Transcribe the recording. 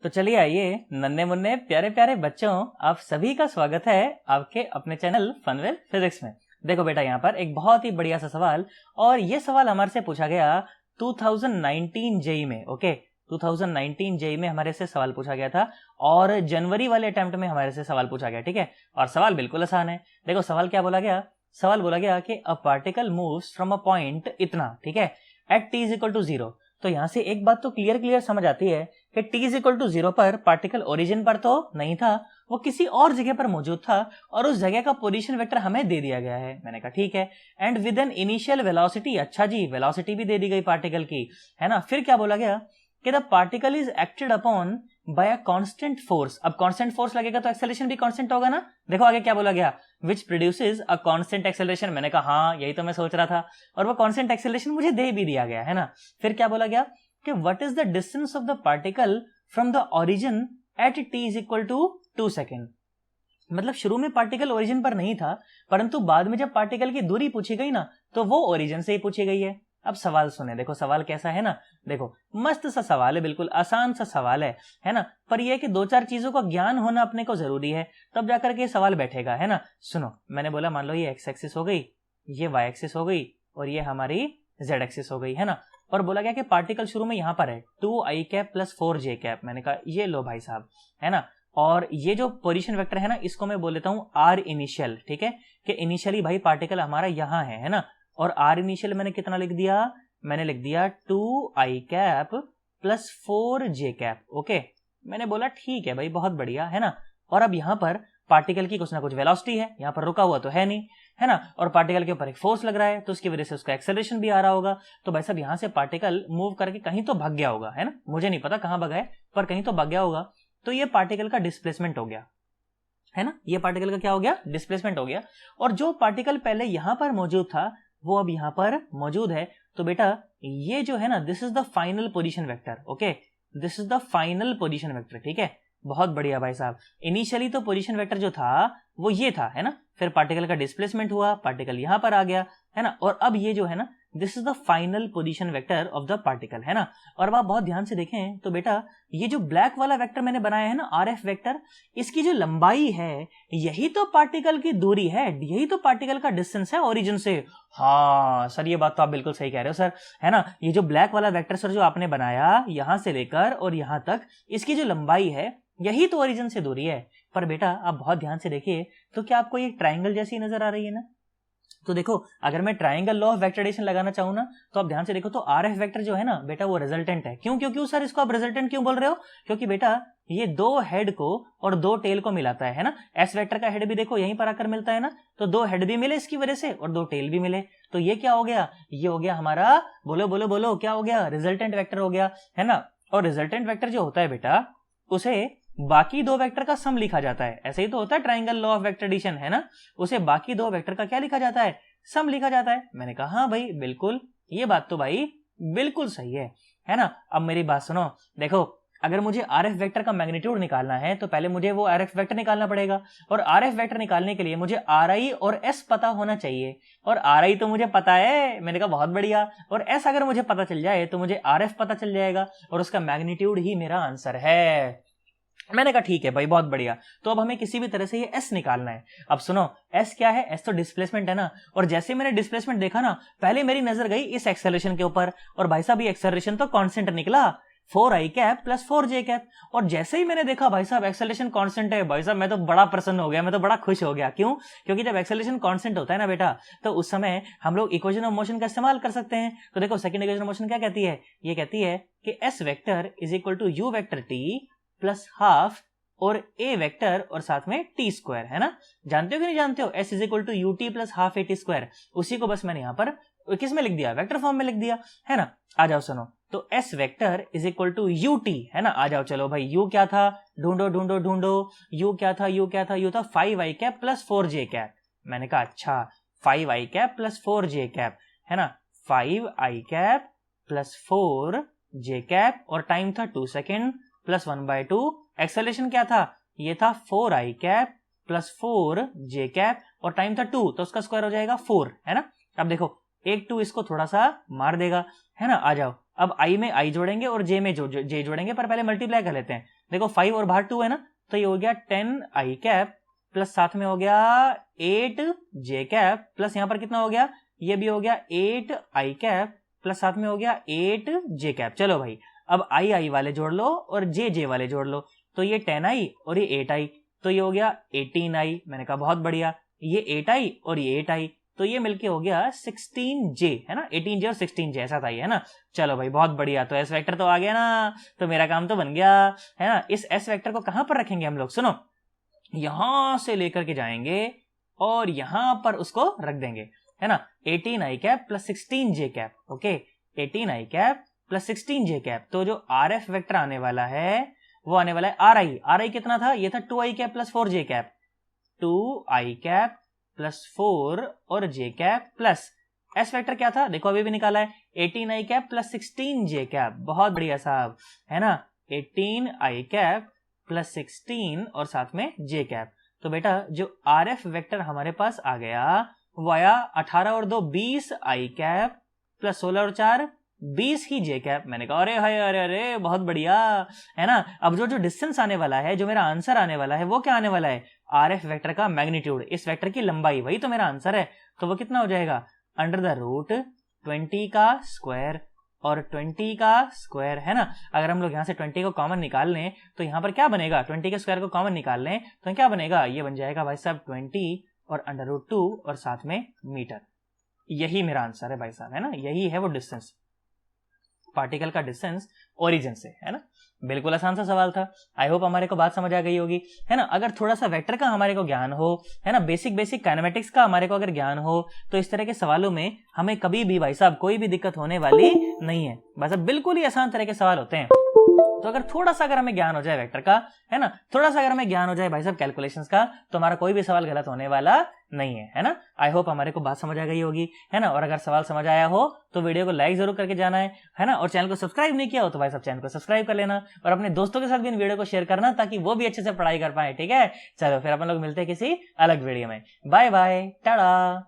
तो चलिए आइए नन्हे मुन्ने प्यारे प्यारे बच्चों, आप सभी का स्वागत है आपके अपने चैनल फन विद फिजिक्स में। देखो बेटा, यहाँ पर एक बहुत ही बढ़िया सा सवाल, और ये सवाल हमारे से पूछा गया 2019 जेई में। ओके, 2019 जेई में हमारे से सवाल पूछा गया था और जनवरी वाले अटेम्प्ट में हमारे से सवाल पूछा गया। ठीक है, और सवाल बिल्कुल आसान है। देखो सवाल क्या बोला गया, सवाल बोला गया कि a particle moves from a point इतना, ठीक है, at t is equal to 0। तो यहां से एक बात तो क्लियर समझ आती है कि t इज इक्वल टू 0 पर पार्टिकल ओरिजिन पर तो नहीं था, वो किसी और जगह पर मौजूद था और उस जगह का पोजीशन वेक्टर हमें दे दिया गया है। मैंने कहा ठीक है, and with an initial velocity, अच्छा जी वेलोसिटी भी दे दी गई पार्टिकल की, है ना। फिर क्या बोला गया कि the particle is acted upon bye a constant force. अब कांस्टेंट फोर्स लगेगा तो एक्सेलरेशन भी कांस्टेंट होगा ना। देखो आगे क्या बोला गया, which produces a constant acceleration. मैंने कहा हाँ, यही तो मैं सोच रहा था, और वो कांस्टेंट एक्सेलरेशन मुझे दे भी दिया गया है ना। फिर क्या बोला गया कि what is the distance of the particle from the origin at t is equal to 2 second. मतलब शुरू में पार्टिकल ओरिजिन पर नहीं था, परंतु बाद में जब पार्टिकल की दूरी पूछी गई ना, तो वो ओरिजिन से ही पूछी गई है। अब सवाल सुने, देखो सवाल कैसा है ना। देखो मस्त सा सवाल है, बिल्कुल आसान सा सवाल है ना। पर यह कि दो चार चीजों का ज्ञान होना अपने को जरूरी है, तब जाकर के सवाल बैठेगा, है ना। सुनो, मैंने बोला मान लो ये एक्स एक्सिस हो गई, ये वाई एक्सिस हो गई, और ये हमारी जेड एक्सिस हो गई, है ना। और बोला गया कि पार्टिकल शुरू में यहां पर है 2i cap plus 4j cap. मैंने कहा ये लो भाई साहब, है ना। और ये जो पोजीशन वेक्टर है ना, इसको मैं बोल लेता हूं आर इनिशियल। ठीक है, कि इनिशियली भाई पार्टिकल हमारा यहां है ना। और आर इनिशियल मैंने कितना लिख दिया, मैंने लिख दिया 2i cap plus 4j cap. Okay, मैंने बोला ठीक है भाई, बहुत बढ़िया, है ना। और अब यहां पर पार्टिकल की कुछ ना कुछ वेलोसिटी है, यहां पर रुका हुआ तो है नहीं, है ना। और पार्टिकल के ऊपर एक फोर्स लग रहा है, तो उसकी वजह से उसका एक्सेलरेशन भी आ रहा होगा। तो भाई साहब यहां से पार्टिकल मूव करके कहीं तो भाग गया होगा, है ना। मुझे नहीं पता कहां भागा है, पर कहीं तो भाग गया होगा। तो ये पार्टिकल का डिस्प्लेसमेंट हो गया, है ना। ये पार्टिकल का क्या हो गया, डिस्प्लेसमेंट हो गया। और जो पार्टिकल पहले यहां पर मौजूद था वो अब यहां पर मौजूद है। तो बेटा ये जो है ना, this is the final position vector. Okay, this is the final position vector. ठीक है, बहुत बढ़िया भाई साहब। इनिशियली तो पोजीशन वेक्टर जो था वो ये था, है ना। फिर पार्टिकल का डिस्प्लेसमेंट हुआ, पार्टिकल यहां पर आ गया, है ना। और अब ये जो है ना, this is the final position vector of the particle, है ना। और अब आप बहुत ध्यान से देखें तो बेटा ये जो ब्लैक वाला वेक्टर मैंने बनाया है ना, आर एफ वेक्टर, इसकी जो लंबाई है यही तो पार्टिकल की दूरी है, यही तो पार्टिकल का डिस्टेंस है ओरिजिन से। हाँ सर, ये बात तो आप बिल्कुल सही कह रहे हो सर, है ना। ये जो ब्लैक वाला वेक्टर सर जो आपने बनाया यहां से लेकर और यहां तक, इसकी जो लंबाई है यही तो ओरिजिन से दूरी है। पर बेटा आप बहुत ध्यान से देखिए तो क्या आपको ये ट्राइंगल जैसी नजर आ रही है ना। तो देखो अगर मैं ट्राइंगल लॉ ऑफ वेक्टरेशन लगाना चाहूं ना, तो आप ध्यान से देखो तो आर एफ वेक्टर जो है ना बेटा वो रिजल्टेंट है। क्यों क्यों क्यों सर इसको आप रिजल्टेंट क्यों बोल रहे हो? क्योंकि बेटा ये दो हेड को और दो टेल को मिलाता है ना। एस वेक्टर का हेड भी देखो यहीं पर आकर मिलता है ना, तो दो हेड भी मिले इसकी वजह से और दो टेल भी मिले। तो ये क्या हो गया, ये हो गया हमारा, बोलो बोलो बोलो क्या हो गया, रिजल्टेंट वेक्टर हो गया, है ना। और रिजल्टेंट वेक्टर जो होता है बेटा उसे बाकी दो वेक्टर का सम लिखा जाता है। ऐसे ही तो होता है triangle law of vector addition, है ना। उसे बाकी दो वेक्टर का क्या लिखा जाता है, सम लिखा जाता है। मैंने कहा हाँ भाई बिल्कुल, ये बात तो भाई बिल्कुल सही है ना। अब मेरी बात सुनो, देखो अगर मुझे आर एफ वेक्टर का मैग्नीट्यूड निकालना है तो पहले मुझे वो आर एफ वेक्टर निकालना पड़ेगा, और आर एफ वेक्टर निकालने के लिए मुझे आर आई और एस पता होना चाहिए। और आर आई तो मुझे पता है, मैंने कहा बहुत बढ़िया, और एस अगर मुझे पता चल जाए तो मुझे आर एफ पता चल जाएगा, और उसका मैग्नीट्यूड ही मेरा आंसर है। मैंने कहा ठीक है भाई बहुत बढ़िया। तो अब हमें किसी भी तरह से ये s निकालना है। अब सुनो, s क्या है, s तो डिस्प्लेसमेंट है ना। और जैसे मैंने डिस्प्लेसमेंट देखा ना, पहले मेरी नजर गई इस एक्सेलरेशन के ऊपर, और भाई साहब ये एक्सेलरेशन तो कांस्टेंट निकला, 4i cap plus 4j cap. और जैसे ही मैंने देखा भाई साहब एक्सेलरेशन कांस्टेंट है, भाई साहब मैं तो बड़ा प्रसन्न हो गया, मैं तो बड़ा खुश हो गया। क्यों? क्योंकि जब एक्सेलरेशन कांस्टेंट होता है ना बेटा, तो उस समय हम लोग इक्वेशन ऑफ मोशन का इस्तेमाल कर सकते हैं। तो देखो सेकंड इक्वेशन ऑफ मोशन क्या कहती है, ये कहती है कि s vector is equal to u vector t plus half और a वेक्टर और साथ में t स्क्वायर, है ना। जानते हो कि नहीं जानते हो, s is equal to u t plus half a t square. उसी को बस मैंने यहाँ पर किस में लिख दिया, वेक्टर फॉर्म में लिख दिया, है ना। आ जाओ सुनो, तो s vector is equal to u t, है ना। आ जाओ चलो भाई, u क्या था, ढूंढो ढूंढो ढूंढो, u क्या था, u क्या था, u था 5i cap plus 4j cap. मैंने कहा अच्छा 5i cap plus 4j cap, है ना। 5i cap plus 4j cap और टाइम था 2 सेकेंड प्लस 1/2। एक्सेलरेशन क्या था, ये था 4i cap plus 4j cap और टाइम था 2, तो उसका स्क्वायर हो जाएगा 4, है ना। अब देखो एक 2 इसको थोड़ा सा मार देगा, है ना। आ जाओ अब i में i जोड़ेंगे और j में j जोड़ेंगे, पर पहले मल्टीप्लाई कर लेते हैं। देखो 5 और बाहर 2 है ना, तो ये हो गया 10 आई कैप प्लस साथ में हो गया 8 जे कैप प्लस यहाँ पर कितना हो गया, ये भी हो गया 8 आई कैप प्लस साथ में हो गया 8 जे कैप। चलो भाई अब आई आई वाले जोड़ लो और जे जे वाले जोड़ लो, तो ये 10 आई और ये 8 आई, तो ये हो गया 18 आई। मैंने कहा बहुत बढ़िया, ये 8 आई और ये 8 आई, तो ये मिलके हो गया 16 जे, है ना, 18 जे और 16 जे ऐसा था ये, है ना। चलो भाई बहुत बढ़िया, तो एस वेक्टर तो आ गया ना, तो मेरा काम तो बन गया, है ना। इस एस वेक्टर को कहां पर रखेंगे हम लोग, सुनो, यहां से लेकर के जाएंगे और यहां पर उसको रख देंगे, है ना। 18 आई कैप प्लस 16 जे कैप, ओके, 18 आई कैप प्लस 16 जे कैप। तो जो आर एफ वेक्टर आने वाला है वो आने वाला है आर आई। आर आई कितना था, ये था 2 आई कैप प्लस 4 जे कैप, 2 आई कैप प्लस 4 और जे कैप प्लस एस वेक्टर क्या था, देखो अभी भी निकाला है, 18 आई कैप प्लस 16 जे कैप। बहुत बढ़िया साहब, है ना, 18 आई कैप प्लस 16 और साथ में जे कैप। तो बेटा जो आर एफ वेक्टर हमारे पास आ गया वो आया 18 और 2 20 आई कैप प्लस 16 और 4 20 ही जे कैप। मैंने कहा अरे हाय अरे अरे बहुत बढ़िया, है ना। अब जो जो डिस्टेंस आने वाला है, जो मेरा आंसर आने वाला है, वो क्या आने वाला है, आर एफ वेक्टर का मैग्नीट्यूड, इस वेक्टर की लंबाई, वही तो मेरा आंसर है। तो वो कितना हो जाएगा, अंडर द रूट 20 का स्क्वायर और 20 का स्क्वायर, है ना। अगर हम लोग यहाँ से 20 को कॉमन निकाल लें तो यहाँ पर क्या बनेगा, 20 के स्क्वायर को कॉमन निकाल लें तो क्या बनेगा, ये बन जाएगा भाई साहब 20 और अंडर रूट 2 और साथ में मीटर। यही मेरा आंसर है भाई साहब, है ना, यही है वो डिस्टेंस, पार्टिकल का डिस्टेंस ओरिजिन से, है ना। बिल्कुल आसान सा सवाल था। आई होप हमारे को बात समझ आ गई होगी, है ना। अगर थोड़ा सा वेक्टर का हमारे को ज्ञान हो, है ना, बेसिक काइनेमेटिक्स का हमारे को अगर ज्ञान हो, तो इस तरह के सवालों में हमें कभी भी भाई साहब कोई भी दिक्कत होने वाली नहीं है। भाई साहब बिल्कुल ही आसान तरह के सवाल होते हैं। तो अगर थोड़ा सा अगर हमें ज्ञान हो जाए वेक्टर का, है ना, थोड़ा सा अगर हमें ज्ञान हो जाए भाई साहब कैलकुलेशंस का, तो हमारा कोई भी सवाल गलत होने वाला नहीं है ना। आई होप हमारे को बात समझ आ गई होगी, है ना। और अगर सवाल समझ आया हो तो वीडियो को लाइक जरूर करके जाना है ना। और चैनल को सब्सक्राइब नहीं किया हो तो भाई साहब चैनल को सब्सक्राइब कर लेना और अपने दोस्तों के साथ भी इन वीडियो को शेयर करना ताकि वो भी अच्छे से पढ़ाई कर पाए, ठीक है। चलो फिर अपन लोग मिलते हैं किसी अलग वीडियो में, बाय बाय, टाटा।